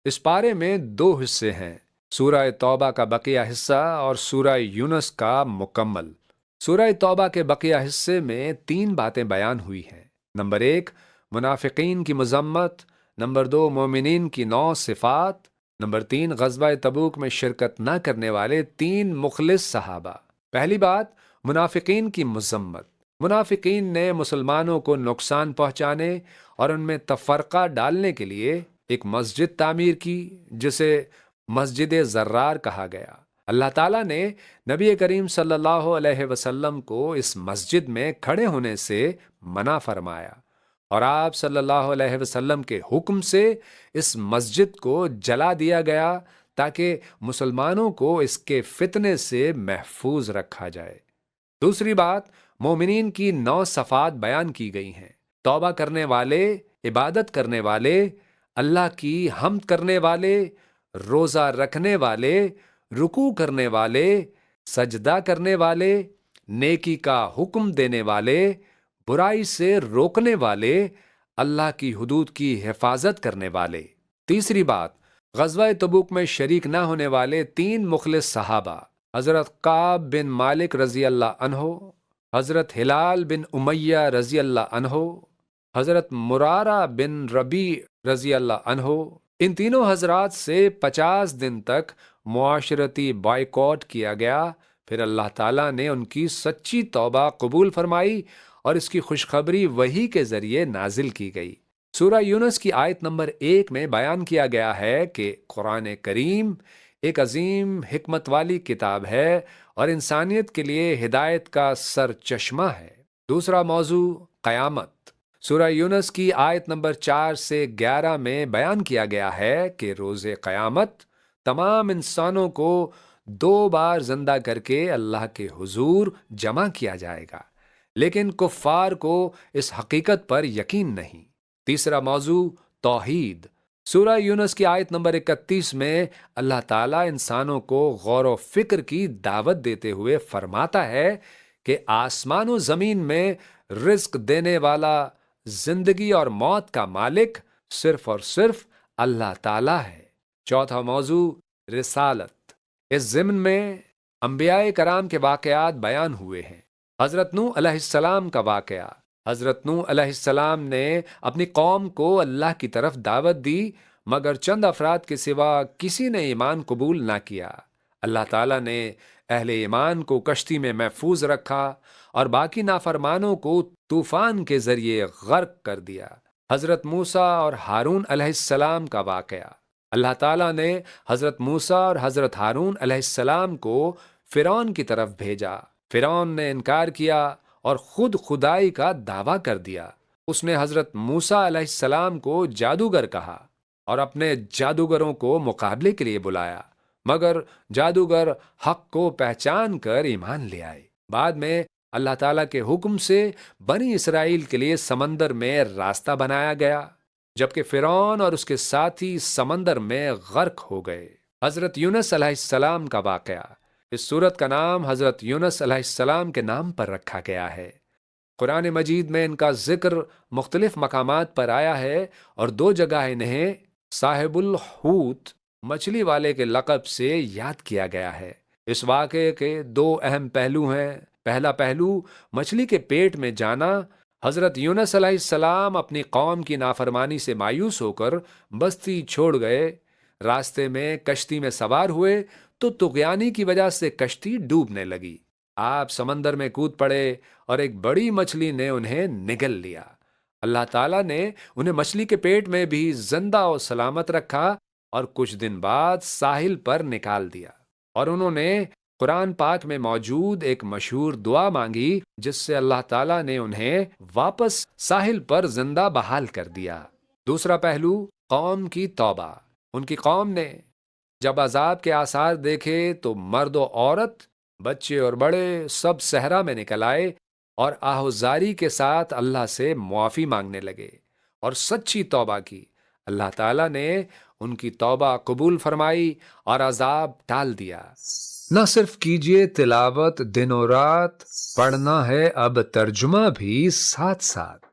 اس پارے میں دو حصے ہیں، سورہ توبہ کا بقیہ حصہ اور سورہ یونس کا مکمل۔ سورہ توبہ کے بقیہ حصے میں 3 باتیں بیان ہوئی ہیں۔ نمبر 1، منافقین کی مذمت۔ نمبر 2، مومنین کی 9 صفات۔ نمبر 3، غزوہ تبوک میں شرکت نہ کرنے والے 3 مخلص صحابہ۔ پہلی بات، منافقین کی مذمت۔ منافقین نے مسلمانوں کو نقصان پہنچانے اور ان میں تفرقہ ڈالنے کے لیے ایک مسجد تعمیر کی جسے مسجد زرار کہا گیا۔ اللہ تعالیٰ نے نبی کریم صلی اللہ علیہ وسلم کو اس مسجد میں کھڑے ہونے سے منع فرمایا، اور آپ صلی اللہ علیہ وسلم کے حکم سے اس مسجد کو جلا دیا گیا تاکہ مسلمانوں کو اس کے فتنے سے محفوظ رکھا جائے۔ دوسری بات، مومنین کی 9 صفات بیان کی گئی ہیں۔ توبہ کرنے والے، عبادت کرنے والے، اللہ کی حمد کرنے والے، روزہ رکھنے والے، رکوع کرنے والے، سجدہ کرنے والے، نیکی کا حکم دینے والے، برائی سے روکنے والے، اللہ کی حدود کی حفاظت کرنے والے۔ تیسری بات، غزوہ تبوک میں شریک نہ ہونے والے 3 مخلص صحابہ، حضرت کعب بن مالک رضی اللہ عنہ، حضرت ہلال بن امیہ رضی اللہ عنہ، حضرت مرارہ بن ربیع رضی اللہ عنہ۔ ان تینوں حضرات سے 50 دن تک معاشرتی بائیکاٹ کیا گیا، پھر اللہ تعالیٰ نے ان کی سچی توبہ قبول فرمائی اور اس کی خوشخبری وحی کے ذریعے نازل کی گئی۔ سورہ یونس کی آیت نمبر 1 میں بیان کیا گیا ہے کہ قرآن کریم ایک عظیم حکمت والی کتاب ہے اور انسانیت کے لیے ہدایت کا سر چشمہ ہے۔ دوسرا موضوع، قیامت۔ سورہ یونس کی آیت نمبر 4 سے 11 میں بیان کیا گیا ہے کہ روز قیامت تمام انسانوں کو 2 بار زندہ کر کے اللہ کے حضور جمع کیا جائے گا، لیکن کفار کو اس حقیقت پر یقین نہیں۔ تیسرا موضوع، توحید۔ سورہ یونس کی آیت نمبر 31 میں اللہ تعالیٰ انسانوں کو غور و فکر کی دعوت دیتے ہوئے فرماتا ہے کہ آسمان و زمین میں رزق دینے والا، زندگی اور موت کا مالک صرف اور صرف اللہ تعالیٰ ہے۔ چوتھا موضوع، رسالت۔ اس ضمن میں انبیاء کرام کے واقعات بیان ہوئے ہیں۔ حضرت نوح علیہ السلام کا واقعہ۔ حضرت نوح علیہ السلام نے اپنی قوم کو اللہ کی طرف دعوت دی، مگر چند افراد کے سوا کسی نے ایمان قبول نہ کیا۔ اللہ تعالیٰ نے اہل ایمان کو کشتی میں محفوظ رکھا اور باقی نافرمانوں کو طوفان کے ذریعے غرق کر دیا۔ حضرت موسیٰ اور ہارون علیہ السلام کا واقعہ۔ اللہ تعالیٰ نے حضرت موسیٰ اور حضرت ہارون علیہ السلام کو فرعون کی طرف بھیجا۔ فرعون نے انکار کیا اور خود خدائی کا دعویٰ کر دیا۔ اس نے حضرت موسیٰ علیہ السلام کو جادوگر کہا اور اپنے جادوگروں کو مقابلے کے لیے بلایا، مگر جادوگر حق کو پہچان کر ایمان لے آئے۔ بعد میں اللہ تعالیٰ کے حکم سے بنی اسرائیل کے لیے سمندر میں راستہ بنایا گیا، جبکہ فرعون اور اس کے ساتھی سمندر میں غرق ہو گئے۔ حضرت یونس علیہ السلام کا واقعہ۔ اس سورت کا نام حضرت یونس علیہ السلام کے نام پر رکھا گیا ہے۔ قرآن مجید میں ان کا ذکر مختلف مقامات پر آیا ہے اور 2 جگہ انہیں صاحب الحوت، مچھلی والے کے لقب سے یاد کیا گیا ہے۔ اس واقعے کے 2 اہم پہلو ہیں۔ پہلا پہلو، مچھلی کے پیٹ میں جانا۔ حضرت یونس علیہ السلام اپنی قوم کی نافرمانی سے مایوس ہو کر بستی چھوڑ گئے۔ راستے میں کشتی میں سوار ہوئے تو طغیانی کی وجہ سے کشتی ڈوبنے لگی۔ آپ سمندر میں کود پڑے اور ایک بڑی مچھلی نے انہیں نگل لیا۔ اللہ تعالیٰ نے انہیں مچھلی کے پیٹ میں بھی زندہ و سلامت رکھا اور کچھ دن بعد ساحل پر نکال دیا، اور انہوں نے قرآن پاک میں موجود ایک مشہور دعا مانگی جس سے اللہ تعالیٰ نے انہیں واپس ساحل پر زندہ بحال کر دیا۔ دوسرا پہلو، قوم کی توبہ۔ ان کی قوم نے جب عذاب کے آثار دیکھے تو مرد و عورت، بچے اور بڑے سب صحرا میں نکل آئے اور آہوزاری کے ساتھ اللہ سے معافی مانگنے لگے اور سچی توبہ کی۔ اللہ تعالیٰ نے ان کی توبہ قبول فرمائی اور عذاب ٹال دیا۔ نہ صرف کیجئے تلاوت دن و رات، پڑھنا ہے اب ترجمہ بھی ساتھ ساتھ۔